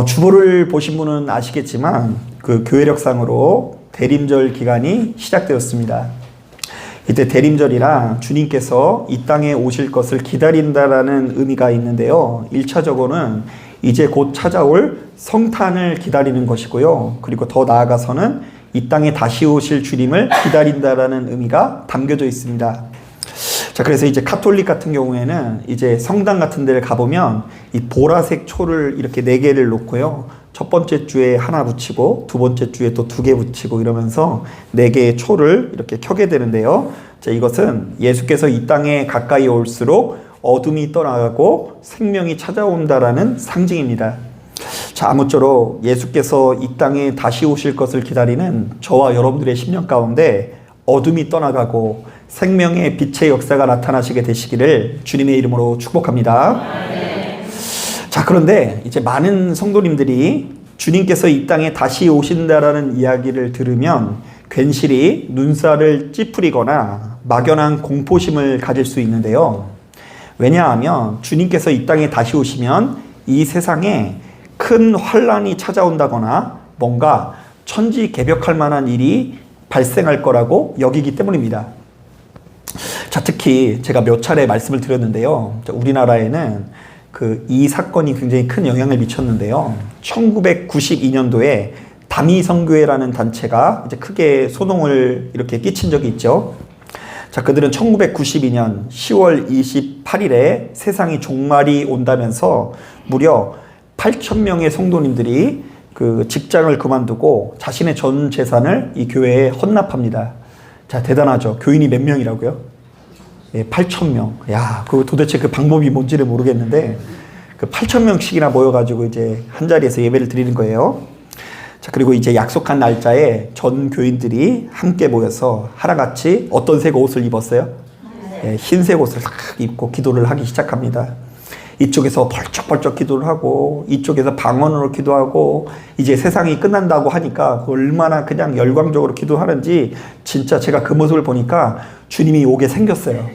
주보를 보신 분은 아시겠지만 그 교회력상으로 대림절 기간이 시작되었습니다. 이때 대림절이라 주님께서 이 땅에 오실 것을 기다린다라는 의미가 있는데요. 1차적으로는 이제 곧 찾아올 성탄을 기다리는 것이고요. 그리고 더 나아가서는 이 땅에 다시 오실 주님을 기다린다라는 의미가 담겨져 있습니다. 자, 그래서 이제 카톨릭 같은 경우에는 이제 성당 같은 데를 가보면 이 보라색 초를 이렇게 4개를 놓고요. 첫 번째 주에 하나 붙이고 두 번째 주에 또 2개 붙이고 이러면서 4개의 초를 이렇게 켜게 되는데요. 자, 이것은 예수께서 이 땅에 가까이 올수록 어둠이 떠나가고 생명이 찾아온다라는 상징입니다. 자, 아무쪼록 예수께서 이 땅에 다시 오실 것을 기다리는 저와 여러분들의 심령 가운데 어둠이 떠나가고 생명의 빛의 역사가 나타나시게 되시기를 주님의 이름으로 축복합니다. 자, 그런데 이제 많은 성도님들이 주님께서 이 땅에 다시 오신다라는 이야기를 들으면 괜시리 눈살을 찌푸리거나 막연한 공포심을 가질 수 있는데요. 왜냐하면 주님께서 이 땅에 다시 오시면 이 세상에 큰 환란이 찾아온다거나 뭔가 천지개벽할 만한 일이 발생할 거라고 여기기 때문입니다. 자, 특히 제가 몇 차례 말씀을 드렸는데요. 우리나라에는 이 사건이 굉장히 큰 영향을 미쳤는데요. 1992년도에 다미성교회라는 단체가 이제 크게 소동을 이렇게 끼친 적이 있죠. 자, 그들은 1992년 10월 28일에 세상이 종말이 온다면서 무려 8,000명의 성도님들이 그 직장을 그만두고 자신의 전 재산을 이 교회에 헌납합니다. 자, 대단하죠. 교인이 몇 명이라고요? 예, 8,000명. 야, 도대체 그 방법이 뭔지를 모르겠는데 그 8,000명씩이나 모여가지고 이제 한 자리에서 예배를 드리는 거예요. 자, 그리고 이제 약속한 날짜에 전 교인들이 함께 모여서 하나같이 어떤 색 옷을 입었어요? 예, 흰색 옷을 딱 입고 기도를 하기 시작합니다. 이쪽에서 벌쩍벌쩍 기도를 하고 이쪽에서 방언으로 기도하고 이제 세상이 끝난다고 하니까 얼마나 그냥 열광적으로 기도하는지 진짜 제가 그 모습을 보니까 주님이 오게 생겼어요.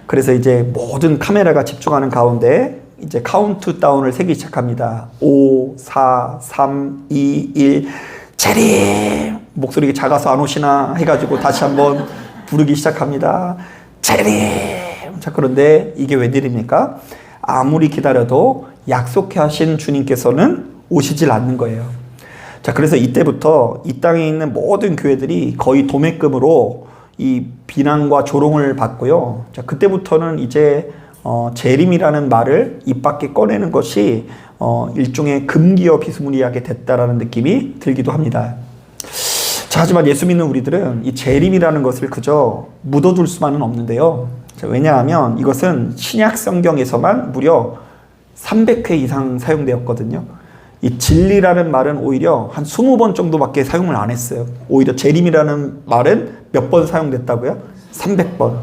그래서 이제 모든 카메라가 집중하는 가운데 이제 카운트다운을 세기 시작합니다. 5, 4, 3, 2, 1 재림! 목소리가 작아서 안 오시나 해가지고 다시 한번 부르기 시작합니다. 재림! 자, 그런데 이게 웬일입니까? 아무리 기다려도 약속해 하신 주님께서는 오시질 않는 거예요. 자, 그래서 이때부터 이 땅에 있는 모든 교회들이 거의 도매금으로 이 비난과 조롱을 받고요. 자, 그때부터는 이제 재림이라는 말을 입 밖에 꺼내는 것이 일종의 금기어 비스무리하게 됐다라는 느낌이 들기도 합니다. 자, 하지만 예수 믿는 우리들은 이 재림이라는 것을 그저 묻어둘 수만은 없는데요. 자, 왜냐하면 이것은 신약 성경에서만 무려 300회 이상 사용되었거든요. 이 진리라는 말은 오히려 한 20번 정도밖에 사용을 안 했어요. 오히려 재림이라는 말은 몇 번 사용됐다고요? 300번.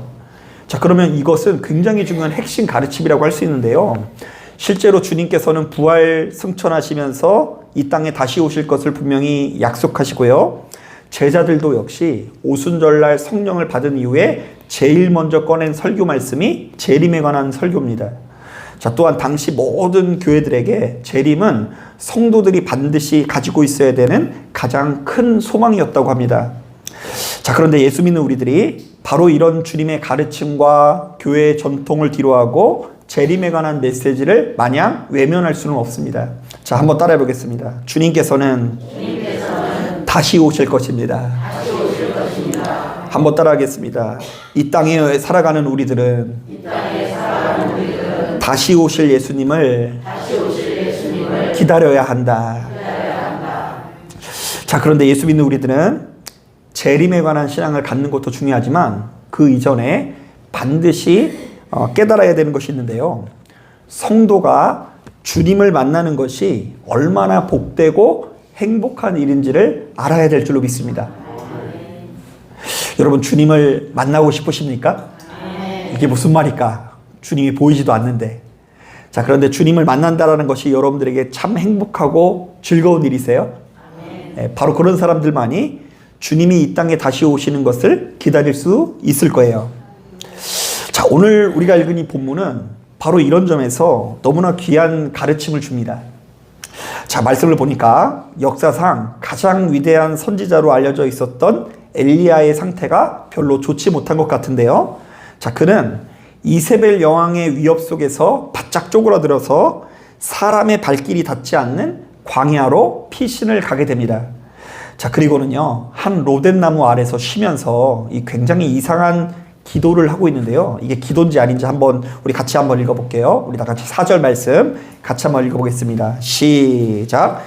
자, 그러면 이것은 굉장히 중요한 핵심 가르침이라고 할 수 있는데요. 실제로 주님께서는 부활 승천하시면서 이 땅에 다시 오실 것을 분명히 약속하시고요. 제자들도 역시 오순절날 성령을 받은 이후에 제일 먼저 꺼낸 설교 말씀이 재림에 관한 설교입니다. 자, 또한 당시 모든 교회들에게 재림은 성도들이 반드시 가지고 있어야 되는 가장 큰 소망이었다고 합니다. 자, 그런데 예수 믿는 우리들이 바로 이런 주님의 가르침과 교회의 전통을 뒤로하고 재림에 관한 메시지를 마냥 외면할 수는 없습니다. 자, 한번 따라해 보겠습니다. 주님께서는 다시 오실 것입니다. 한번 따라하겠습니다. 이 땅에 살아가는 우리들은 다시 오실 예수님을 기다려야 한다. 자, 그런데 예수 믿는 우리들은 재림에 관한 신앙을 갖는 것도 중요하지만 그 이전에 반드시 깨달아야 되는 것이 있는데요. 성도가 주님을 만나는 것이 얼마나 복되고 행복한 일인지를 알아야 될 줄로 믿습니다. 여러분, 주님을 만나고 싶으십니까? 이게 무슨 말일까? 주님이 보이지도 않는데. 자, 그런데 주님을 만난다라는 것이 여러분들에게 참 행복하고 즐거운 일이세요? 바로 그런 사람들만이 주님이 이 땅에 다시 오시는 것을 기다릴 수 있을 거예요. 자, 오늘 우리가 읽은 이 본문은 바로 이런 점에서 너무나 귀한 가르침을 줍니다. 자, 말씀을 보니까 역사상 가장 위대한 선지자로 알려져 있었던 엘리야의 상태가 별로 좋지 못한 것 같은데요. 자, 그는 이세벨 여왕의 위협 속에서 바짝 쪼그라들어서 사람의 발길이 닿지 않는 광야로 피신을 가게 됩니다. 자, 그리고는요, 한 로덴나무 아래서 쉬면서 이 굉장히 이상한 기도를 하고 있는데요. 이게 기도인지 아닌지 우리 같이 한번 읽어볼게요. 우리 다 같이 4절 말씀 같이 한번 읽어보겠습니다. 시작.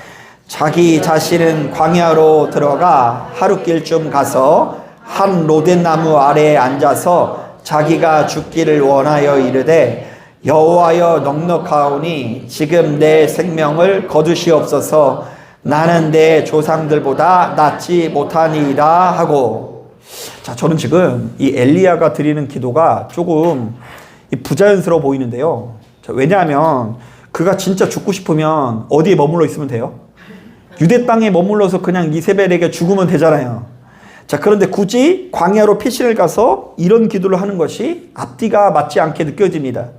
자기 자신은 광야로 들어가 하룻길쯤 가서 한 로덴나무 아래에 앉아서 자기가 죽기를 원하여 이르되 여호와여 넉넉하오니 지금 내 생명을 거두시옵소서. 나는 내 조상들보다 낫지 못하니이다 하고. 자, 저는 지금 이 엘리야가 드리는 기도가 조금 부자연스러워 보이는데요. 자, 왜냐하면 그가 진짜 죽고 싶으면 어디에 머물러 있으면 돼요? 유대 땅에 머물러서 그냥 이세벨에게 죽으면 되잖아요. 자, 그런데 굳이 광야로 피신을 가서 이런 기도를 하는 것이 앞뒤가 맞지 않게 느껴집니다.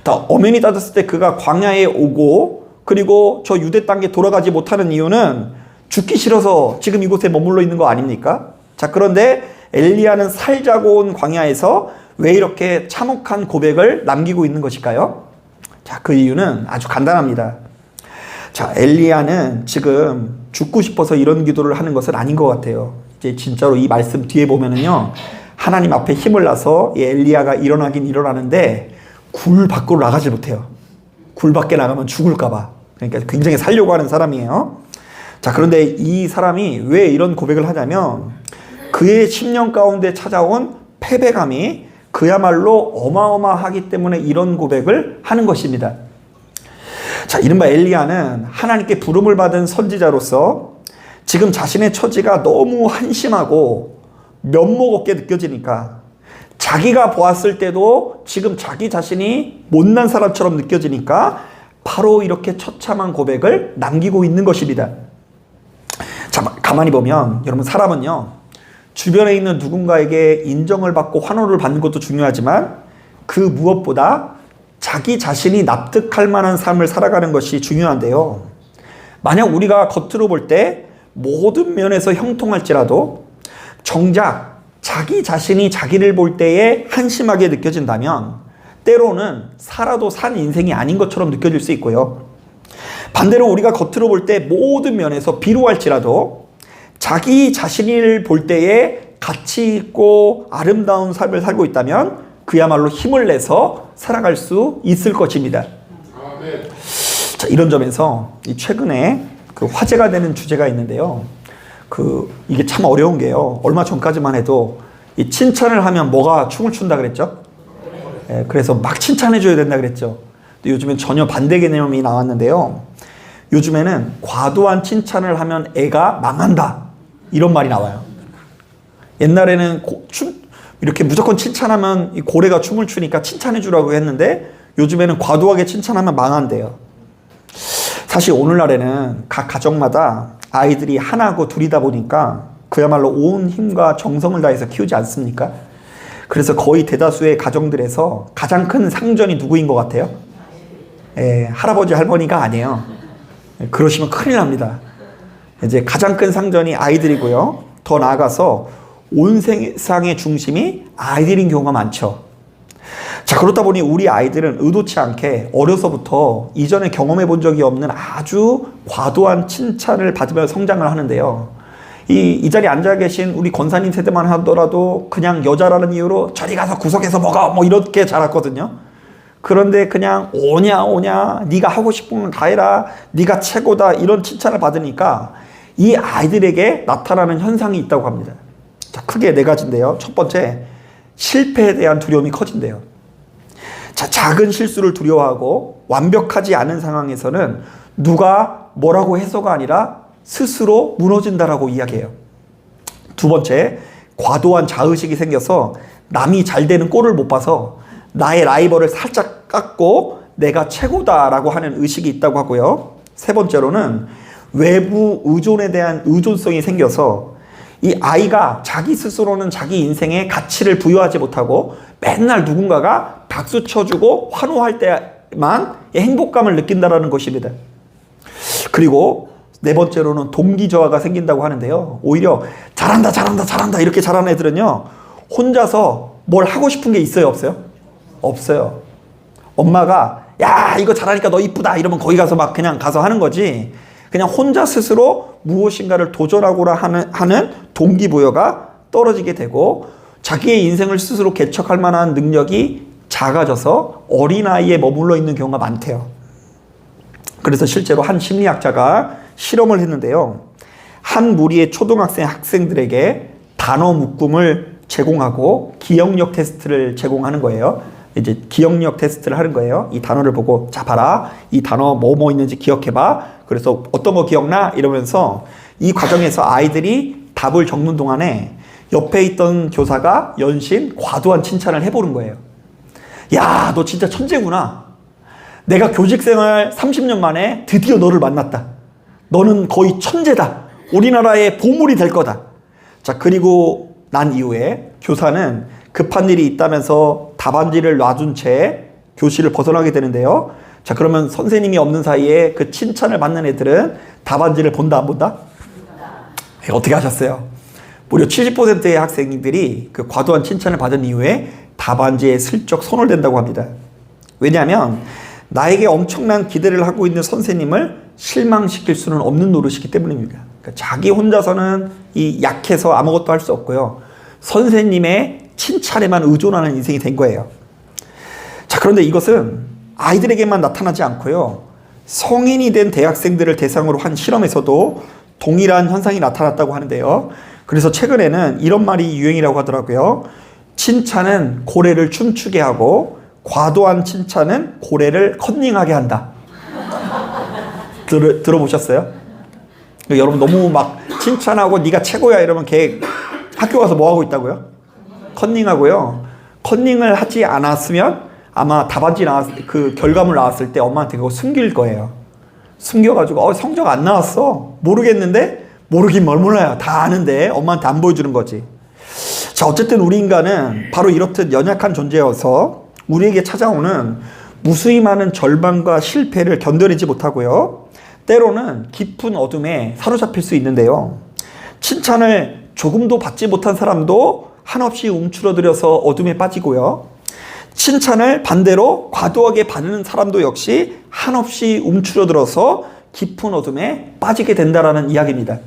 엄연히 따졌을 때 그가 광야에 오고 그리고 저 유대 땅에 돌아가지 못하는 이유는 죽기 싫어서 지금 이곳에 머물러 있는 거 아닙니까? 자, 그런데 엘리야는 살자고 온 광야에서 왜 이렇게 참혹한 고백을 남기고 있는 것일까요? 자, 그 이유는 아주 간단합니다. 자, 엘리야는 지금 죽고 싶어서 이런 기도를 하는 것은 아닌 것 같아요. 이제 진짜로 이 말씀 뒤에 보면은요, 하나님 앞에 힘을 나서 이 엘리야가 일어나긴 일어나는데 굴 밖으로 나가지 못해요. 굴 밖에 나가면 죽을까봐. 그러니까 굉장히 살려고 하는 사람이에요. 자, 그런데 이 사람이 왜 이런 고백을 하냐면 그의 10년 가운데 찾아온 패배감이 그야말로 어마어마하기 때문에 이런 고백을 하는 것입니다. 자, 이른바 엘리야는 하나님께 부름을 받은 선지자로서 지금 자신의 처지가 너무 한심하고 면목 없게 느껴지니까 자기가 보았을 때도 지금 자기 자신이 못난 사람처럼 느껴지니까 바로 이렇게 처참한 고백을 남기고 있는 것입니다. 자, 가만히 보면 여러분, 사람은요, 주변에 있는 누군가에게 인정을 받고 환호를 받는 것도 중요하지만 그 무엇보다 자기 자신이 납득할 만한 삶을 살아가는 것이 중요한데요. 만약 우리가 겉으로 볼 때 모든 면에서 형통할지라도 정작 자기 자신이 자기를 볼 때에 한심하게 느껴진다면 때로는 살아도 산 인생이 아닌 것처럼 느껴질 수 있고요. 반대로 우리가 겉으로 볼 때 모든 면에서 비루할지라도 자기 자신을 볼 때에 가치 있고 아름다운 삶을 살고 있다면 그야말로 힘을 내서 살아갈 수 있을 것입니다. 자, 이런 점에서 최근에 화제가 되는 주제가 있는데요. 이게 참 어려운 게요. 얼마 전까지만 해도 이 칭찬을 하면 뭐가 춤을 춘다 그랬죠? 예, 그래서 막 칭찬해줘야 된다 그랬죠. 근데 요즘엔 전혀 반대 개념이 나왔는데요. 요즘에는 과도한 칭찬을 하면 애가 망한다, 이런 말이 나와요. 옛날에는 이렇게 무조건 칭찬하면 이 고래가 춤을 추니까 칭찬해주라고 했는데 요즘에는 과도하게 칭찬하면 망한대요. 사실 오늘날에는 각 가정마다 아이들이 하나고 둘이다 보니까 그야말로 온 힘과 정성을 다해서 키우지 않습니까? 그래서 거의 대다수의 가정들에서 가장 큰 상전이 누구인 것 같아요? 할아버지 할머니가 아니에요. 그러시면 큰일 납니다. 이제 가장 큰 상전이 아이들이고요. 더 나아가서 온 세상의 중심이 아이들인 경우가 많죠. 자, 그렇다 보니 우리 아이들은 의도치 않게 어려서부터 이전에 경험해 본 적이 없는 아주 과도한 칭찬을 받으며 성장을 하는데요. 이 자리에 앉아 계신 우리 권사님 세대만 하더라도 그냥 여자라는 이유로 저리 가서 구석에서 먹어 이렇게 자랐거든요. 그런데 그냥 오냐 네가 하고 싶은 건 다 해라, 네가 최고다, 이런 칭찬을 받으니까 이 아이들에게 나타나는 현상이 있다고 합니다. 자, 크게 4가지인데요. 첫 번째, 실패에 대한 두려움이 커진대요. 자, 작은 실수를 두려워하고 완벽하지 않은 상황에서는 누가 뭐라고 해서가 아니라 스스로 무너진다라고 이야기해요. 두 번째, 과도한 자의식이 생겨서 남이 잘 되는 꼴을 못 봐서 나의 라이벌을 살짝 깎고 내가 최고다라고 하는 의식이 있다고 하고요. 세 번째로는 외부 의존에 대한 의존성이 생겨서 이 아이가 자기 스스로는 자기 인생에 가치를 부여하지 못하고 맨날 누군가가 박수 쳐주고 환호할 때만 행복감을 느낀다라는 것입니다. 그리고 네 번째로는 동기저하가 생긴다고 하는데요. 오히려 잘한다, 잘한다, 잘한다 이렇게 잘하는 애들은요, 혼자서 뭘 하고 싶은 게 있어요, 없어요? 없어요. 엄마가 야 이거 잘하니까 너 이쁘다 이러면 거기 가서 막 그냥 가서 하는 거지, 그냥 혼자 스스로 무엇인가를 도전하고라 하는 동기부여가 떨어지게 되고, 자기의 인생을 스스로 개척할 만한 능력이 작아져서 어린아이에 머물러 있는 경우가 많대요. 그래서 실제로 한 심리학자가 실험을 했는데요. 한 무리의 초등학생 학생들에게 단어 묶음을 제공하고 기억력 테스트를 제공하는 거예요. 이제 기억력 테스트를 하는 거예요. 이 단어를 보고 자 봐라, 이 단어 뭐 있는지 기억해봐. 그래서 어떤 거 기억나? 이러면서 이 과정에서 아이들이 답을 적는 동안에 옆에 있던 교사가 연신 과도한 칭찬을 해보는 거예요. 야, 너 진짜 천재구나. 내가 교직생활 30년 만에 드디어 너를 만났다. 너는 거의 천재다. 우리나라의 보물이 될 거다. 자, 그리고 난 이후에 교사는 급한 일이 있다면서 답안지를 놔둔 채 교실을 벗어나게 되는데요. 자, 그러면 선생님이 없는 사이에 그 칭찬을 받는 애들은 답안지를 본다, 안 본다? 어떻게 하셨어요? 무려 70%의 학생들이 그 과도한 칭찬을 받은 이후에 답안지에 슬쩍 손을 댄다고 합니다. 왜냐하면 나에게 엄청난 기대를 하고 있는 선생님을 실망시킬 수는 없는 노릇이기 때문입니다. 그러니까 자기 혼자서는 이 약해서 아무것도 할 수 없고요. 선생님의 칭찬에만 의존하는 인생이 된 거예요. 자, 그런데 이것은 아이들에게만 나타나지 않고요. 성인이 된 대학생들을 대상으로 한 실험에서도 동일한 현상이 나타났다고 하는데요. 그래서 최근에는 이런 말이 유행이라고 하더라고요. 칭찬은 고래를 춤추게 하고 과도한 칭찬은 고래를 컨닝하게 한다. 들어보셨어요? 여러분 너무 막 칭찬하고 네가 최고야 이러면 걔 학교 가서 뭐 하고 있다고요? 컨닝하고요. 컨닝을 하지 않았으면 아마 답안지 그 결과물 나왔을 때 엄마한테 그거 숨길 거예요. 숨겨가지고 성적 안 나왔어. 모르겠는데 모르긴 뭘 몰라요. 다 아는데 엄마한테 안 보여주는 거지. 자, 어쨌든 우리 인간은 바로 이렇듯 연약한 존재여서 우리에게 찾아오는 무수히 많은 절망과 실패를 견뎌내지 못하고요. 때로는 깊은 어둠에 사로잡힐 수 있는데요. 칭찬을 조금도 받지 못한 사람도 한없이 움츠러들어서 어둠에 빠지고요. 칭찬을 반대로 과도하게 받는 사람도 역시 한없이 움츠러들어서 깊은 어둠에 빠지게 된다라는 이야기입니다.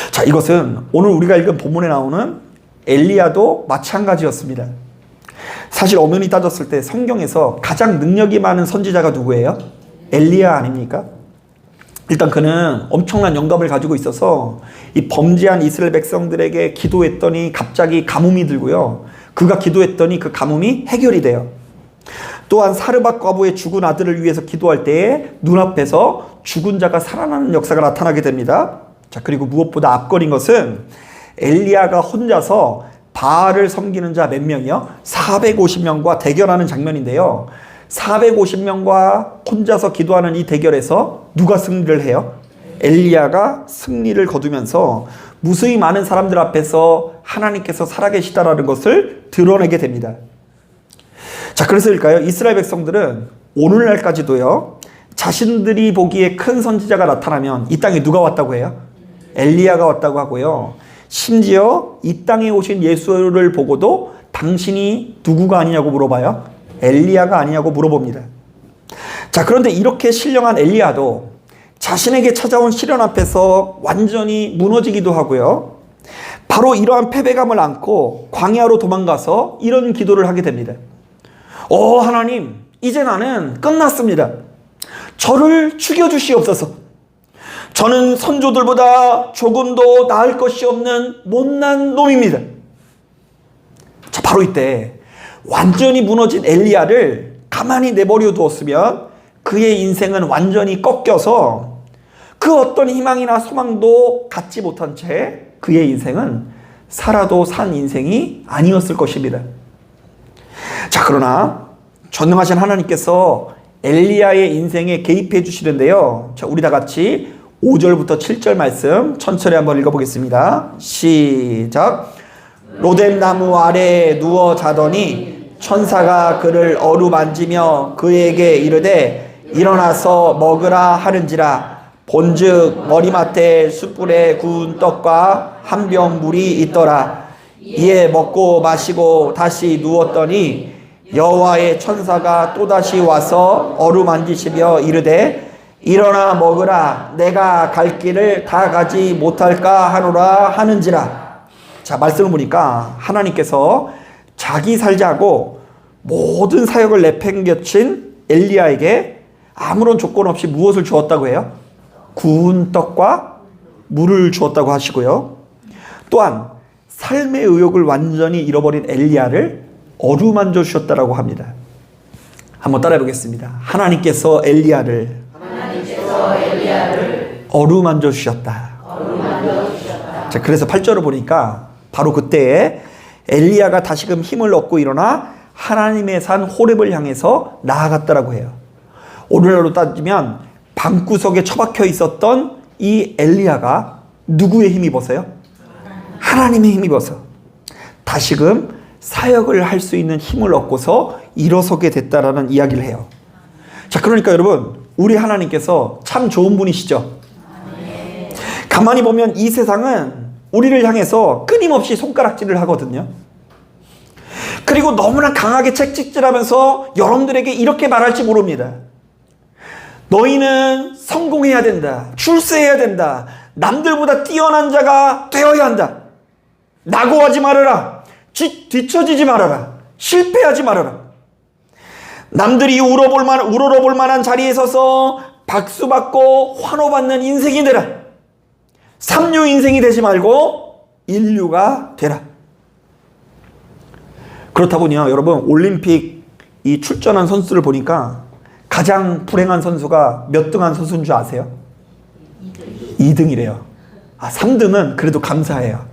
자, 이것은 오늘 우리가 읽은 본문에 나오는 엘리야도 마찬가지였습니다. 사실 엄연히 따졌을 때 성경에서 가장 능력이 많은 선지자가 누구예요? 엘리야 아닙니까? 일단 그는 엄청난 영감을 가지고 있어서 이 범죄한 이스라엘 백성들에게 기도했더니 갑자기 가뭄이 들고요. 그가 기도했더니 그 가뭄이 해결이 돼요. 또한 사르밧 과부의 죽은 아들을 위해서 기도할 때에 눈앞에서 죽은 자가 살아나는 역사가 나타나게 됩니다. 자, 그리고 무엇보다 앞거린 것은 엘리야가 혼자서 바알을 섬기는 자 몇 명이요? 450명과 대결하는 장면인데요. 450명과 혼자서 기도하는 이 대결에서 누가 승리를 해요? 엘리야가 승리를 거두면서 무수히 많은 사람들 앞에서 하나님께서 살아계시다라는 것을 드러내게 됩니다. 자, 그래서일까요? 이스라엘 백성들은 오늘날까지도요, 자신들이 보기에 큰 선지자가 나타나면 이 땅에 누가 왔다고 해요? 엘리야가 왔다고 하고요. 심지어 이 땅에 오신 예수를 보고도 당신이 누구가 아니냐고 물어봐요? 엘리야가 아니냐고 물어봅니다. 자, 그런데 이렇게 신령한 엘리야도 자신에게 찾아온 시련 앞에서 완전히 무너지기도 하고요. 바로 이러한 패배감을 안고 광야로 도망가서 이런 기도를 하게 됩니다. 하나님, 이제 나는 끝났습니다. 저를 죽여주시옵소서. 저는 선조들보다 조금도 나을 것이 없는 못난 놈입니다. 자, 바로 이때 완전히 무너진 엘리야를 가만히 내버려 두었으면 그의 인생은 완전히 꺾여서 그 어떤 희망이나 소망도 갖지 못한 채 그의 인생은 살아도 산 인생이 아니었을 것입니다. 자, 그러나 전능하신 하나님께서 엘리야의 인생에 개입해 주시는데요. 자, 우리 다 같이 5절부터 7절 말씀 천천히 한번 읽어보겠습니다. 시작. 로뎀 나무 아래에 누워 자더니 천사가 그를 어루만지며 그에게 이르되 일어나서 먹으라 하는지라. 본즉 머리맡에 숯불에 구운 떡과 한 병 물이 있더라. 이에 먹고 마시고 다시 누웠더니 여호와의 천사가 또다시 와서 어루만지시며 이르되 일어나 먹으라. 내가 갈 길을 다 가지 못할까 하노라 하는지라. 자, 말씀을 보니까 하나님께서 자기 살자고 모든 사역을 내팽겨친 엘리야에게 아무런 조건 없이 무엇을 주었다고 해요? 구운 떡과 물을 주었다고 하시고요. 또한 삶의 의욕을 완전히 잃어버린 엘리야를 어루만져 주셨다라고 합니다. 한번 따라해 보겠습니다. 하나님께서 엘리야를 어루만져 주셨다. 자, 그래서 8절을 보니까 바로 그때에 엘리야가 다시금 힘을 얻고 일어나 하나님의 산 호렙을 향해서 나아갔다라고 해요. 오늘날로 따지면 방구석에 처박혀 있었던 이 엘리야가 누구의 힘입어서요? 하나님의 힘입어서 다시금 사역을 할 수 있는 힘을 얻고서 일어서게 됐다라는 이야기를 해요. 자, 그러니까 여러분, 우리 하나님께서 참 좋은 분이시죠? 가만히 보면 이 세상은 우리를 향해서 끊임없이 손가락질을 하거든요. 그리고 너무나 강하게 채찍질하면서 여러분들에게 이렇게 말할지 모릅니다. 너희는 성공해야 된다. 출세해야 된다. 남들보다 뛰어난 자가 되어야 한다. 낙오하지 말아라. 뒤처지지 말아라. 실패하지 말아라. 남들이 우러러볼 만한 자리에 서서 박수받고 환호받는 인생이 되라. 삼류 인생이 되지 말고 인류가 되라. 그렇다 보니요, 여러분, 올림픽 이 출전한 선수를 보니까 가장 불행한 선수가 몇 등 한 선수인 줄 아세요? 2등이래요. 3등은 그래도 감사해요.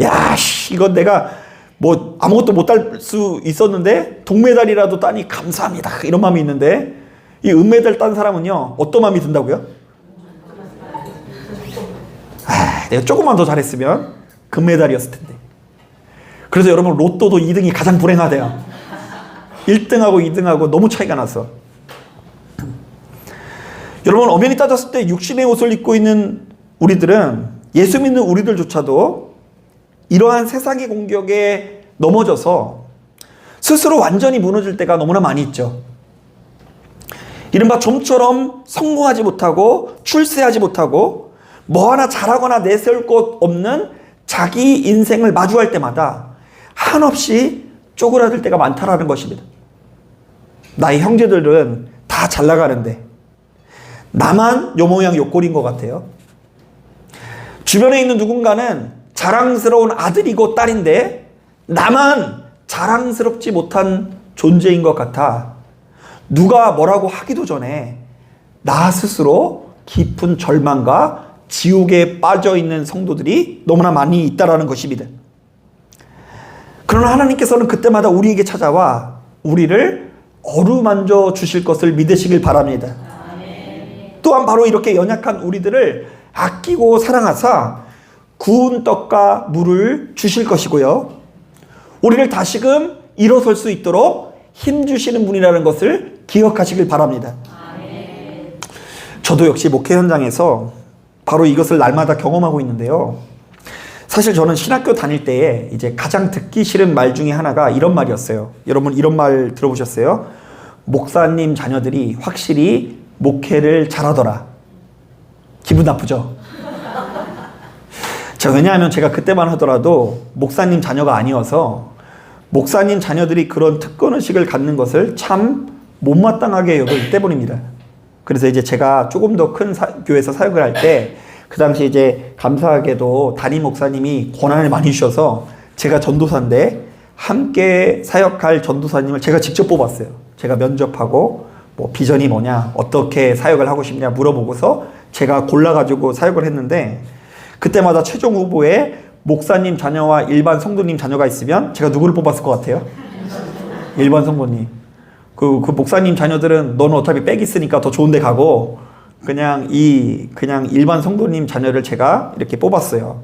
야, 이건 내가 뭐 아무것도 못 딸 수 있었는데 동메달이라도 따니 감사합니다. 이런 마음이 있는데 이 은메달 딴 사람은요, 어떤 마음이 든다고요? 내가 조금만 더 잘했으면 금메달이었을 텐데. 그래서 여러분, 로또도 2등이 가장 불행하대요. 1등하고 2등하고 너무 차이가 나서. 여러분, 엄연히 따졌을 때 육신의 옷을 입고 있는 우리들은, 예수 믿는 우리들조차도 이러한 세상의 공격에 넘어져서 스스로 완전히 무너질 때가 너무나 많이 있죠. 이른바 좀처럼 성공하지 못하고 출세하지 못하고 뭐 하나 잘하거나 내세울 것 없는 자기 인생을 마주할 때마다 한없이 쪼그라들 때가 많다라는 것입니다. 나의 형제들은 다 잘 나가는데 나만 요 모양 요 꼴인 것 같아요. 주변에 있는 누군가는 자랑스러운 아들이고 딸인데 나만 자랑스럽지 못한 존재인 것 같아 누가 뭐라고 하기도 전에 나 스스로 깊은 절망과 지옥에 빠져 있는 성도들이 너무나 많이 있다라는 것입니다. 그러나 하나님께서는 그때마다 우리에게 찾아와 우리를 어루만져 주실 것을 믿으시길 바랍니다. 또한 바로 이렇게 연약한 우리들을 아끼고 사랑하사 구운 떡과 물을 주실 것이고요. 우리를 다시금 일어설 수 있도록 힘주시는 분이라는 것을 기억하시길 바랍니다. 저도 역시 목회 현장에서 바로 이것을 날마다 경험하고 있는데요. 사실 저는 신학교 다닐 때에 이제 가장 듣기 싫은 말 중에 하나가 이런 말이었어요. 여러분, 이런 말 들어보셨어요? 목사님 자녀들이 확실히 목회를 잘하더라. 기분 나쁘죠? 자, 왜냐하면 제가 그때만 하더라도 목사님 자녀가 아니어서 목사님 자녀들이 그런 특권의식을 갖는 것을 참 못마땅하게 여길 때문입니다. 그래서 이제 제가 조금 더 큰 교회에서 사역을 할 때 그 당시 이제 감사하게도 담임 목사님이 권한을 많이 주셔서 제가 전도사인데 함께 사역할 전도사님을 제가 직접 뽑았어요. 제가 면접하고 뭐 비전이 뭐냐, 어떻게 사역을 하고 싶냐 물어보고서 제가 골라가지고 사역을 했는데 그때마다 최종 후보에 목사님 자녀와 일반 성도님 자녀가 있으면 제가 누구를 뽑았을 것 같아요? 일반 성도님. 그 목사님 자녀들은 너는 어차피 빽 있으니까 더 좋은 데 가고 그냥 일반 성도님 자녀를 제가 이렇게 뽑았어요.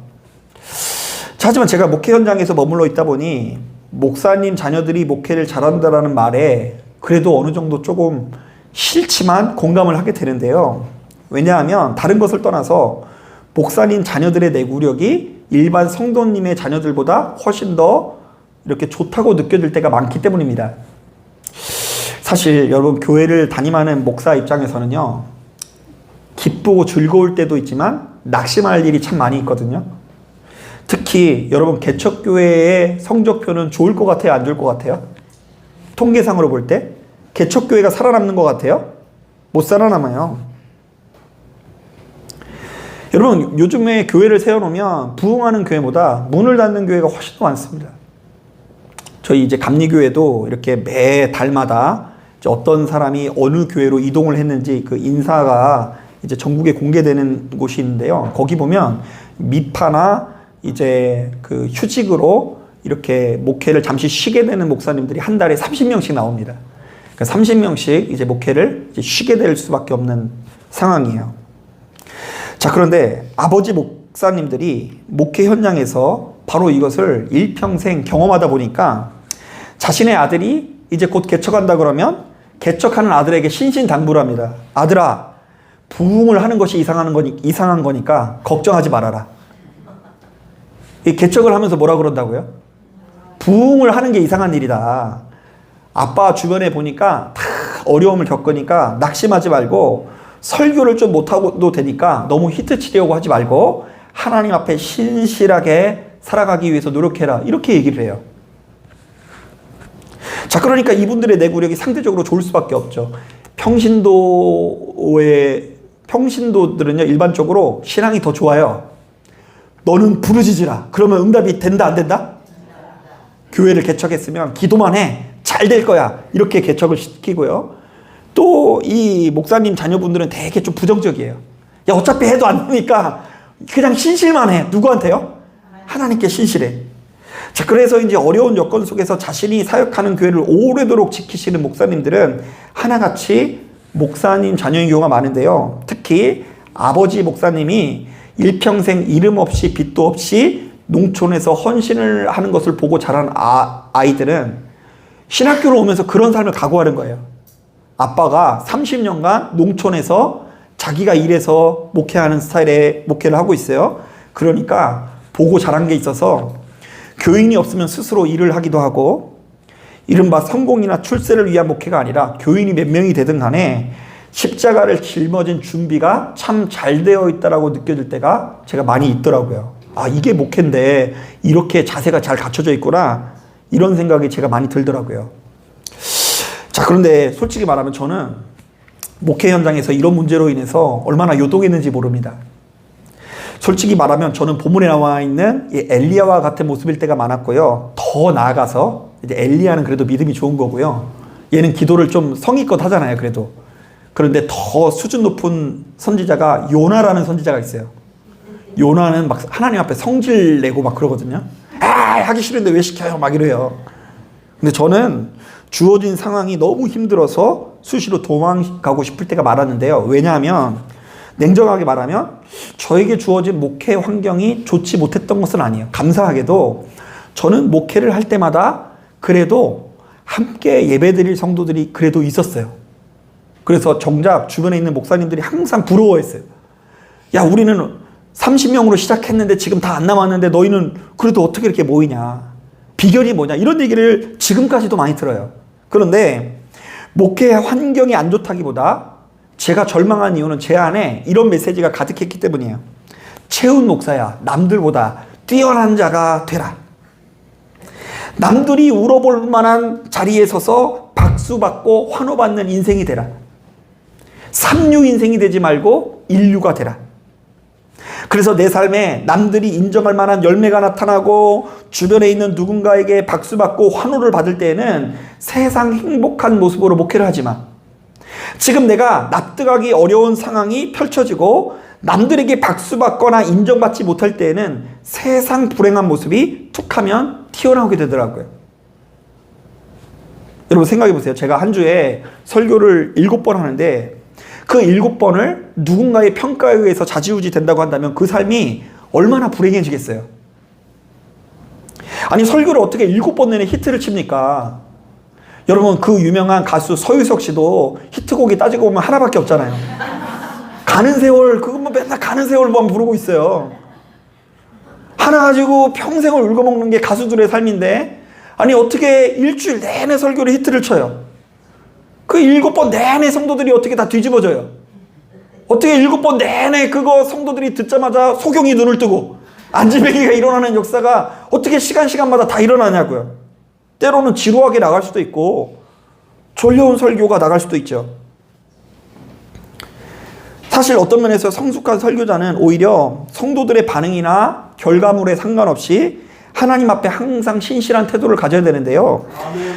하지만 제가 목회 현장에서 머물러 있다 보니 목사님 자녀들이 목회를 잘한다라는 말에 그래도 어느 정도 조금 싫지만 공감을 하게 되는데요. 왜냐하면 다른 것을 떠나서 목사님 자녀들의 내구력이 일반 성도님의 자녀들보다 훨씬 더 이렇게 좋다고 느껴질 때가 많기 때문입니다. 사실 여러분, 교회를 담임하는 목사 입장에서는요, 기쁘고 즐거울 때도 있지만 낙심할 일이 참 많이 있거든요. 특히 여러분, 개척교회의 성적표는 좋을 것 같아요, 안 좋을 것 같아요? 통계상으로 볼 때 개척교회가 살아남는 것 같아요? 못 살아남아요. 여러분, 요즘에 교회를 세워놓으면 부흥하는 교회보다 문을 닫는 교회가 훨씬 더 많습니다. 저희 이제 감리교회도 이렇게 매 달마다 이제 어떤 사람이 어느 교회로 이동을 했는지 그 인사가 이제 전국에 공개되는 곳이 있는데요. 거기 보면 미파나 이제 그 휴직으로 이렇게 목회를 잠시 쉬게 되는 목사님들이 한 달에 30명씩 나옵니다. 그러니까 30명씩 이제 목회를 이제 쉬게 될 수밖에 없는 상황이에요. 자, 그런데 아버지 목사님들이 목회 현장에서 바로 이것을 일평생 경험하다 보니까 자신의 아들이 이제 곧 개척한다 그러면 개척하는 아들에게 신신당부를 합니다. 아들아, 부흥을 하는 것이 이상한 거니까 걱정하지 말아라. 이 개척을 하면서 뭐라 그런다고요? 부흥을 하는 게 이상한 일이다. 아빠 주변에 보니까 다 어려움을 겪으니까 낙심하지 말고 설교를 좀 못하고도 되니까 너무 히트 치려고 하지 말고 하나님 앞에 신실하게 살아가기 위해서 노력해라. 이렇게 얘기를 해요. 자, 그러니까 이분들의 내구력이 상대적으로 좋을 수밖에 없죠. 평신도들은요, 일반적으로 신앙이 더 좋아요. 너는 부르짖으라. 그러면 응답이 된다, 안 된다? 교회를 개척했으면 기도만 해. 잘 될 거야. 이렇게 개척을 시키고요. 또 이 목사님 자녀분들은 되게 좀 부정적이에요. 야, 어차피 해도 안 되니까 그냥 신실만 해. 누구한테요? 하나님께 신실해. 자, 그래서 이제 어려운 여건 속에서 자신이 사역하는 교회를 오래도록 지키시는 목사님들은 하나같이 목사님 자녀인 경우가 많은데요. 특히 아버지 목사님이 일평생 이름 없이 빚도 없이 농촌에서 헌신을 하는 것을 보고 자란 아이들은 신학교로 오면서 그런 삶을 각오하는 거예요. 아빠가 30년간 농촌에서 자기가 일해서 목회하는 스타일의 목회를 하고 있어요. 그러니까 보고 자란 게 있어서 교인이 없으면 스스로 일을 하기도 하고, 이른바 성공이나 출세를 위한 목회가 아니라 교인이 몇 명이 되든 간에 십자가를 짊어진 준비가 참 잘 되어 있다라고 느껴질 때가 제가 많이 있더라고요. 아, 이게 목회인데 이렇게 자세가 잘 갖춰져 있구나, 이런 생각이 제가 많이 들더라고요. 자, 그런데 솔직히 말하면 저는 목회 현장에서 이런 문제로 인해서 얼마나 요동했는지 모릅니다. 솔직히 말하면 저는 본문에 나와 있는 이 엘리야와 같은 모습일 때가 많았고요. 더 나아가서 이제 엘리야는 그래도 믿음이 좋은 거고요. 얘는 기도를 좀 성의껏 하잖아요, 그래도. 그런데 더 수준 높은 선지자가 요나라는 선지자가 있어요. 요나는 막 하나님 앞에 성질 내고 막 그러거든요. 아, 하기 싫은데 왜 시켜요? 막 이래요. 근데 저는 주어진 상황이 너무 힘들어서 수시로 도망가고 싶을 때가 많았는데요. 왜냐하면 냉정하게 말하면 저에게 주어진 목회 환경이 좋지 못했던 것은 아니에요. 감사하게도 저는 목회를 할 때마다 그래도 함께 예배드릴 성도들이 그래도 있었어요. 그래서 정작 주변에 있는 목사님들이 항상 부러워했어요. 야, 우리는 30명으로 시작했는데 지금 다 안 남았는데 너희는 그래도 어떻게 이렇게 모이냐, 비결이 뭐냐, 이런 얘기를 지금까지도 많이 들어요. 그런데 목회 환경이 안 좋다기보다 제가 절망한 이유는 제 안에 이런 메시지가 가득했기 때문이에요. 채운 목사야, 남들보다 뛰어난 자가 되라. 남들이 울어볼 만한 자리에 서서 박수 받고 환호 받는 인생이 되라. 삼류 인생이 되지 말고 인류가 되라. 그래서 내 삶에 남들이 인정할 만한 열매가 나타나고 주변에 있는 누군가에게 박수 받고 환호를 받을 때에는 세상 행복한 모습으로 목회를 하지만, 지금 내가 납득하기 어려운 상황이 펼쳐지고 남들에게 박수받거나 인정받지 못할 때에는 세상 불행한 모습이 툭하면 튀어나오게 되더라고요. 여러분 생각해 보세요. 제가 한 주에 설교를 7번 하는데 그 7번을 누군가의 평가에 의해서 좌지우지 된다고 한다면 그 삶이 얼마나 불행해지겠어요. 아니, 설교를 어떻게 7번 내내 히트를 칩니까? 여러분, 그 유명한 가수 서유석 씨도 히트곡이 따지고 보면 하나밖에 없잖아요. 가는 세월, 그것만 맨날 가는 세월만 부르고 있어요. 하나 가지고 평생을 울고먹는 게 가수들의 삶인데, 아니 어떻게 일주일 내내 설교를 히트를 쳐요? 그 7번 내내 성도들이 어떻게 다 뒤집어져요? 어떻게 7번 내내 그거 성도들이 듣자마자 소경이 눈을 뜨고 안지배기가 일어나는 역사가 어떻게 시간마다 다 일어나냐고요. 때로는 지루하게 나갈 수도 있고 졸려온 설교가 나갈 수도 있죠. 사실 어떤 면에서 성숙한 설교자는 오히려 성도들의 반응이나 결과물에 상관없이 하나님 앞에 항상 신실한 태도를 가져야 되는데요.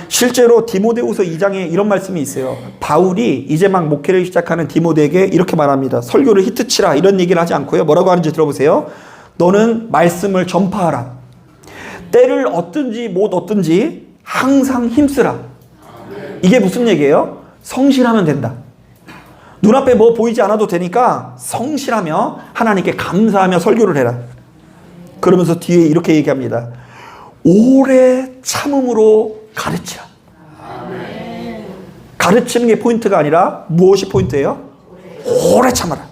실제로 디모데후서 2장에 이런 말씀이 있어요. 바울이 이제 막 목회를 시작하는 디모데에게 이렇게 말합니다. 설교를 히트치라 이런 얘기를 하지 않고요. 뭐라고 하는지 들어보세요. 너는 말씀을 전파하라. 때를 얻든지 못 얻든지 항상 힘쓰라. 이게 무슨 얘기예요? 성실하면 된다. 눈앞에 뭐 보이지 않아도 되니까 성실하며 하나님께 감사하며 설교를 해라. 그러면서 뒤에 이렇게 얘기합니다. 오래 참음으로 가르치라. 가르치는 게 포인트가 아니라 무엇이 포인트예요? 오래 참아라.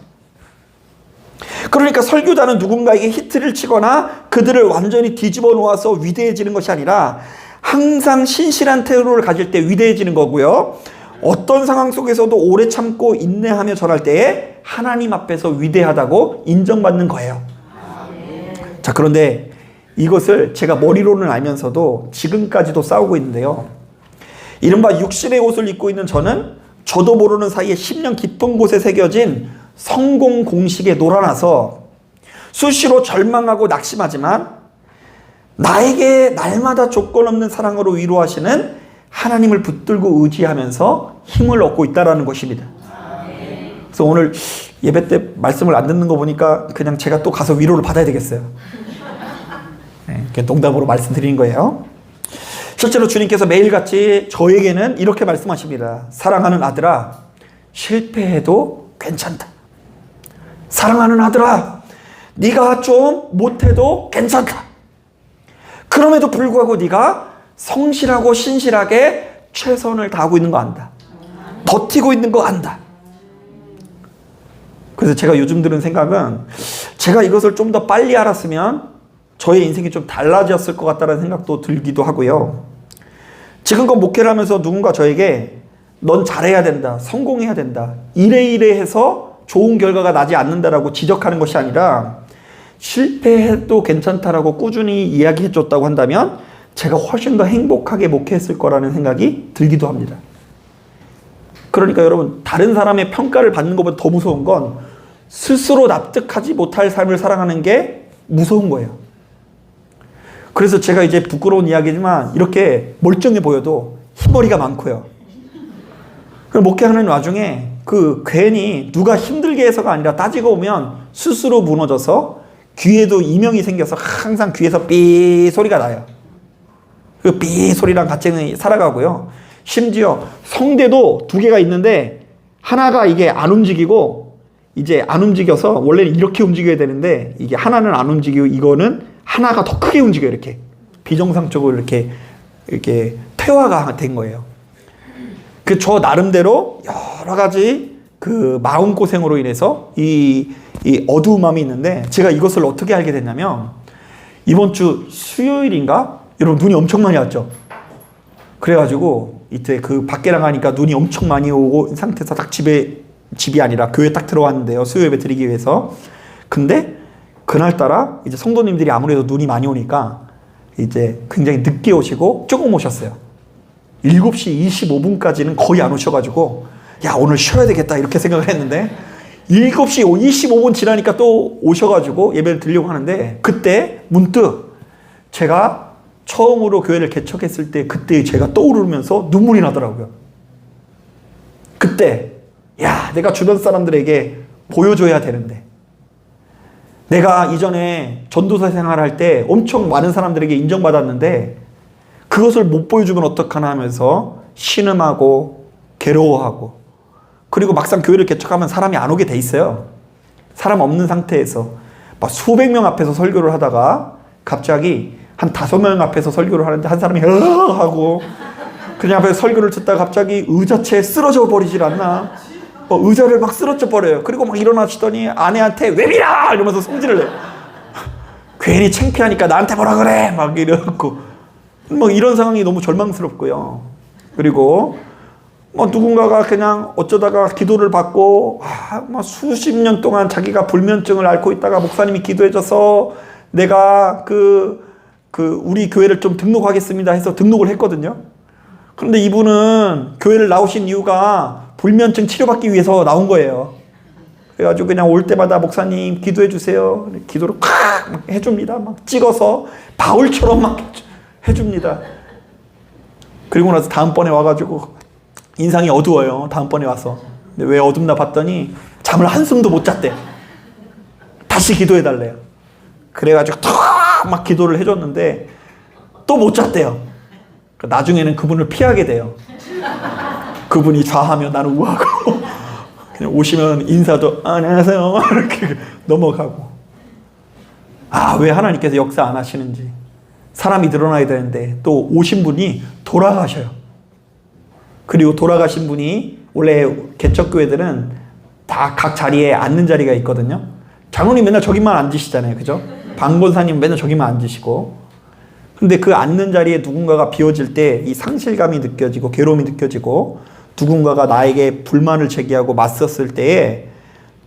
그러니까 설교자는 누군가에게 히트를 치거나 그들을 완전히 뒤집어 놓아서 위대해지는 것이 아니라 항상 신실한 태도를 가질 때 위대해지는 거고요. 어떤 상황 속에서도 오래 참고 인내하며 전할 때에 하나님 앞에서 위대하다고 인정받는 거예요. 자, 그런데 이것을 제가 머리로는 알면서도 지금까지도 싸우고 있는데요. 이른바 육신의 옷을 입고 있는 저는 저도 모르는 사이에 10년 깊은 곳에 새겨진 성공 공식에 놀아나서 수시로 절망하고 낙심하지만 나에게 날마다 조건 없는 사랑으로 위로하시는 하나님을 붙들고 의지하면서 힘을 얻고 있다는 것입니다. 그래서 오늘 예배 때 말씀을 안 듣는 거 보니까 그냥 제가 또 가서 위로를 받아야 되겠어요. 네, 농담으로 말씀드리는 거예요. 실제로 주님께서 매일같이 저에게는 이렇게 말씀하십니다. 사랑하는 아들아, 실패해도 괜찮다. 사랑하는 아들아, 네가 좀 못해도 괜찮다. 그럼에도 불구하고 네가 성실하고 신실하게 최선을 다하고 있는 거 안다. 버티고 있는 거 안다. 그래서 제가 요즘 드는 생각은 제가 이것을 좀 더 빨리 알았으면 저의 인생이 좀 달라졌을 것 같다는 생각도 들기도 하고요. 지금껏 목회를 하면서 누군가 저에게 넌 잘해야 된다, 성공해야 된다, 이래 해서 좋은 결과가 나지 않는다라고 지적하는 것이 아니라 실패해도 괜찮다라고 꾸준히 이야기해 줬다고 한다면 제가 훨씬 더 행복하게 목회했을 거라는 생각이 들기도 합니다. 그러니까 여러분, 다른 사람의 평가를 받는 것보다 더 무서운 건 스스로 납득하지 못할 삶을 살아가는 게 무서운 거예요. 그래서 제가 이제 부끄러운 이야기지만 이렇게 멀쩡해 보여도 흰머리가 많고요. 목회하는 와중에 괜히 누가 힘들게 해서가 아니라 따지고 보면 스스로 무너져서 귀에도 이명이 생겨서 항상 귀에서 삐 소리가 나요. 그 삐 소리랑 같이 살아가고요. 심지어 성대도 2개가 있는데 하나가 이게 안 움직이고 이제 안 움직여서 원래는 이렇게 움직여야 되는데 이게 하나는 안 움직이고 이거는 하나가 더 크게 움직여요. 이렇게 비정상적으로 이렇게 퇴화가 된 거예요. 저 나름대로 여러 가지 마음고생으로 인해서 이 어두움함이 있는데 제가 이것을 어떻게 알게 됐냐면 이번 주 수요일인가? 여러분 눈이 엄청 많이 왔죠? 그래가지고 이때 밖에 나가니까 눈이 엄청 많이 오고 상태에서 딱 집이 아니라 교회 딱 들어왔는데요. 수요 예배 드리기 위해서. 근데 그날따라 이제 성도님들이 아무래도 눈이 많이 오니까 이제 굉장히 늦게 오시고 조금 오셨어요. 7시 25분까지는 거의 안 오셔가지고 야 오늘 쉬어야 되겠다 이렇게 생각을 했는데 7시 25분 지나니까 또 오셔가지고 예배를 드리려고 하는데 그때 문득 제가 처음으로 교회를 개척했을 때 그때 제가 떠오르면서 눈물이 나더라고요. 그때 야 내가 주변 사람들에게 보여줘야 되는데 내가 이전에 전도사 생활할 때 엄청 많은 사람들에게 인정받았는데 그것을 못 보여주면 어떡하나 하면서 신음하고 괴로워하고 그리고 막상 교회를 개척하면 사람이 안 오게 돼 있어요. 사람 없는 상태에서 막 수백 명 앞에서 설교를 하다가 갑자기 한 5명 앞에서 설교를 하는데 한 사람이 하고 그냥 앞에서 설교를 듣다가 갑자기 의자체에 쓰러져 버리질 않나. 의자를 막 쓰러져 버려요. 그리고 막 일어나시더니 아내한테 왜 밀어! 이러면서 성질을 내요. 괜히 창피하니까 나한테 뭐라 그래! 막 이러고. 뭐 이런 상황이 너무 절망스럽고요. 그리고 뭐 누군가가 그냥 어쩌다가 기도를 받고 막 수십 년 동안 자기가 불면증을 앓고 있다가 목사님이 기도해줘서 내가 우리 교회를 좀 등록하겠습니다 해서 등록을 했거든요. 그런데 이분은 교회를 나오신 이유가 불면증 치료받기 위해서 나온 거예요. 그래가지고 그냥 올 때마다 목사님 기도해 주세요. 기도를 콱 해줍니다. 막 찍어서 바울처럼 막 해줍니다. 그리고 나서 다음번에 와가지고 인상이 어두워요. 다음번에 와서. 근데 왜 어둡나 봤더니 잠을 한숨도 못 잤대. 다시 기도해달래요. 그래가지고 턱 막 기도를 해줬는데 또 못 잤대요. 나중에는 그분을 피하게 돼요. 그분이 좌하면 나는 우하고 그냥 오시면 인사도 안녕하세요 이렇게 넘어가고. 왜 하나님께서 역사 안 하시는지. 사람이 늘어나야 되는데 또 오신 분이 돌아가셔요. 그리고 돌아가신 분이 원래 개척교회들은 다 각 자리에 앉는 자리가 있거든요. 장로님 맨날 저기만 앉으시잖아요. 그죠? 방권사님 맨날 저기만 앉으시고. 근데 그 앉는 자리에 누군가가 비워질 때 이 상실감이 느껴지고 괴로움이 느껴지고 누군가가 나에게 불만을 제기하고 맞섰을 때에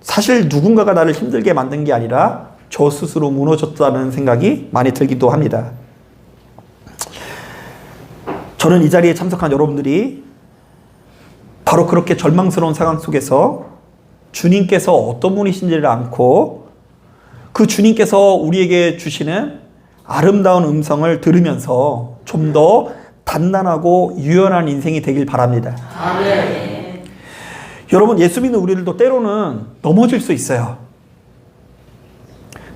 사실 누군가가 나를 힘들게 만든 게 아니라 저 스스로 무너졌다는 생각이 많이 들기도 합니다. 저는 이 자리에 참석한 여러분들이 바로 그렇게 절망스러운 상황 속에서 주님께서 어떤 분이신지를 않고 그 주님께서 우리에게 주시는 아름다운 음성을 들으면서 좀 더 단단하고 유연한 인생이 되길 바랍니다. 아멘. 여러분, 예수 믿는 우리들도 때로는 넘어질 수 있어요.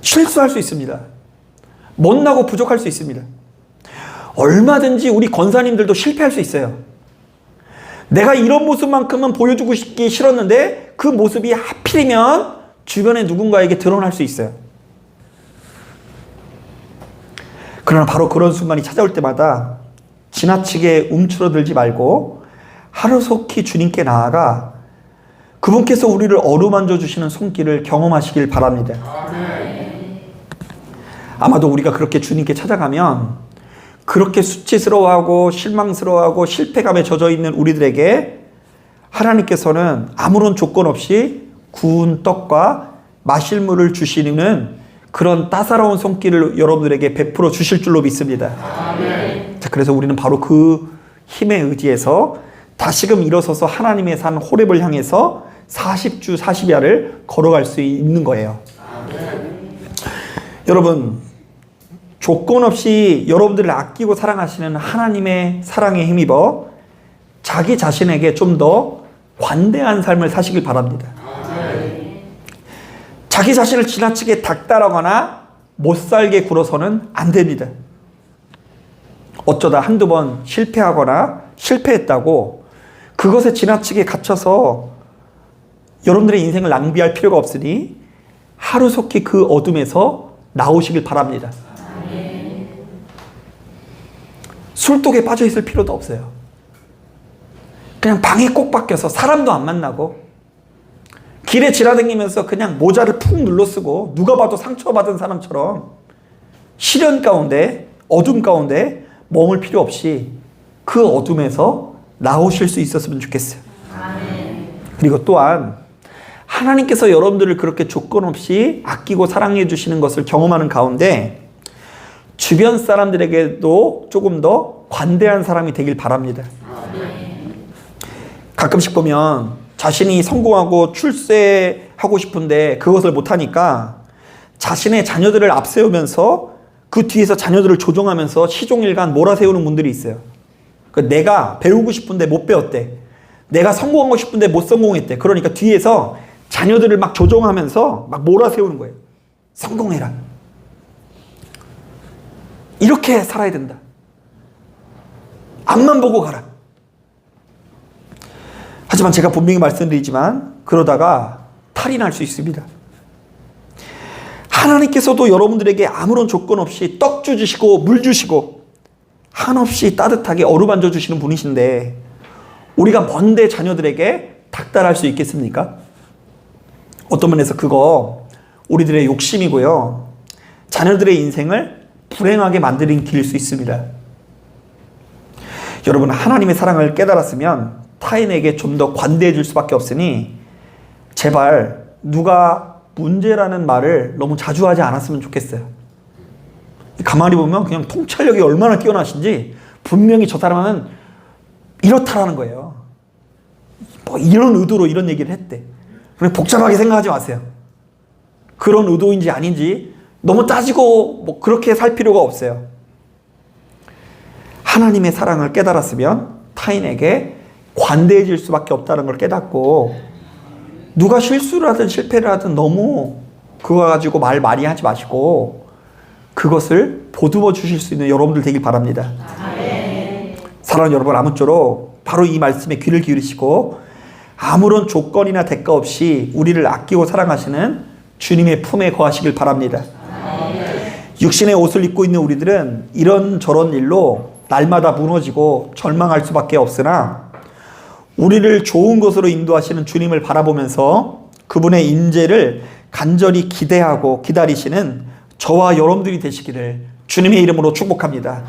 실수할 수 있습니다. 못나고 부족할 수 있습니다. 얼마든지 우리 권사님들도 실패할 수 있어요. 내가 이런 모습만큼은 보여주고 싶기 싫었는데 그 모습이 하필이면 주변에 누군가에게 드러날 수 있어요. 그러나 바로 그런 순간이 찾아올 때마다 지나치게 움츠러들지 말고 하루속히 주님께 나아가 그분께서 우리를 어루만져 주시는 손길을 경험하시길 바랍니다. 아마도 우리가 그렇게 주님께 찾아가면 그렇게 수치스러워하고 실망스러워하고 실패감에 젖어 있는 우리들에게 하나님께서는 아무런 조건 없이 구운 떡과 마실 물을 주시는 그런 따사로운 손길을 여러분들에게 베풀어 주실 줄로 믿습니다. 아멘. 자, 그래서 우리는 바로 그 힘에 의지해서 다시금 일어서서 하나님의 산 호렙을 향해서 40주 40야를 걸어갈 수 있는 거예요. 아멘. 여러분, 조건 없이 여러분들을 아끼고 사랑하시는 하나님의 사랑에 힘입어 자기 자신에게 좀 더 관대한 삶을 사시길 바랍니다. 자기 자신을 지나치게 닥달하거나 못살게 굴어서는 안 됩니다. 어쩌다 한두 번 실패하거나 실패했다고 그것에 지나치게 갇혀서 여러분들의 인생을 낭비할 필요가 없으니 하루속히 그 어둠에서 나오시길 바랍니다. 술독에 빠져 있을 필요도 없어요. 그냥 방에 꼭 박혀서 사람도 안 만나고 길에 지나다니면서 그냥 모자를 푹 눌러 쓰고 누가 봐도 상처받은 사람처럼 시련 가운데 어둠 가운데 머물 필요 없이 그 어둠에서 나오실 수 있었으면 좋겠어요. 아멘. 그리고 또한 하나님께서 여러분들을 그렇게 조건 없이 아끼고 사랑해 주시는 것을 경험하는 가운데 주변 사람들에게도 조금 더 관대한 사람이 되길 바랍니다. 아멘. 가끔씩 보면 자신이 성공하고 출세하고 싶은데 그것을 못하니까 자신의 자녀들을 앞세우면서 그 뒤에서 자녀들을 조종하면서 시종일관 몰아세우는 분들이 있어요. 내가 배우고 싶은데 못 배웠대. 내가 성공하고 싶은데 못 성공했대. 그러니까 뒤에서 자녀들을 막 조종하면서 막 몰아세우는 거예요. 성공해라. 이렇게 살아야 된다. 앞만 보고 가라. 하지만 제가 분명히 말씀드리지만 그러다가 탈이 날 수 있습니다. 하나님께서도 여러분들에게 아무런 조건 없이 떡 주시고 물 주시고 한없이 따뜻하게 어루만져 주시는 분이신데 우리가 먼데 자녀들에게 학달할 수 있겠습니까? 어떤 면에서 그거 우리들의 욕심이고요. 자녀들의 인생을 불행하게 만드는 길일 수 있습니다. 여러분, 하나님의 사랑을 깨달았으면 타인에게 좀 더 관대해 줄 수밖에 없으니 제발 누가 문제라는 말을 너무 자주 하지 않았으면 좋겠어요. 가만히 보면 그냥 통찰력이 얼마나 뛰어나신지 분명히 저 사람은 이렇다라는 거예요. 뭐 이런 의도로 이런 얘기를 했대. 그냥 복잡하게 생각하지 마세요. 그런 의도인지 아닌지 너무 따지고 뭐 그렇게 살 필요가 없어요. 하나님의 사랑을 깨달았으면 타인에게 관대해질 수밖에 없다는 걸 깨닫고, 누가 실수를 하든 실패를 하든 너무 그거 가지고 말 많이 하지 마시고 그것을 보듬어 주실 수 있는 여러분들 되길 바랍니다. 사랑하는 여러분, 아무쪼록 바로 이 말씀에 귀를 기울이시고 아무런 조건이나 대가 없이 우리를 아끼고 사랑하시는 주님의 품에 거하시길 바랍니다. 육신의 옷을 입고 있는 우리들은 이런저런 일로 날마다 무너지고 절망할 수밖에 없으나, 우리를 좋은 곳으로 인도하시는 주님을 바라보면서 그분의 인재를 간절히 기대하고 기다리시는 저와 여러분들이 되시기를 주님의 이름으로 축복합니다.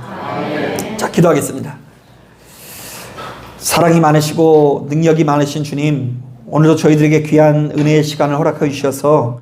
자, 기도하겠습니다. 사랑이 많으시고 능력이 많으신 주님, 오늘도 저희들에게 귀한 은혜의 시간을 허락해 주셔서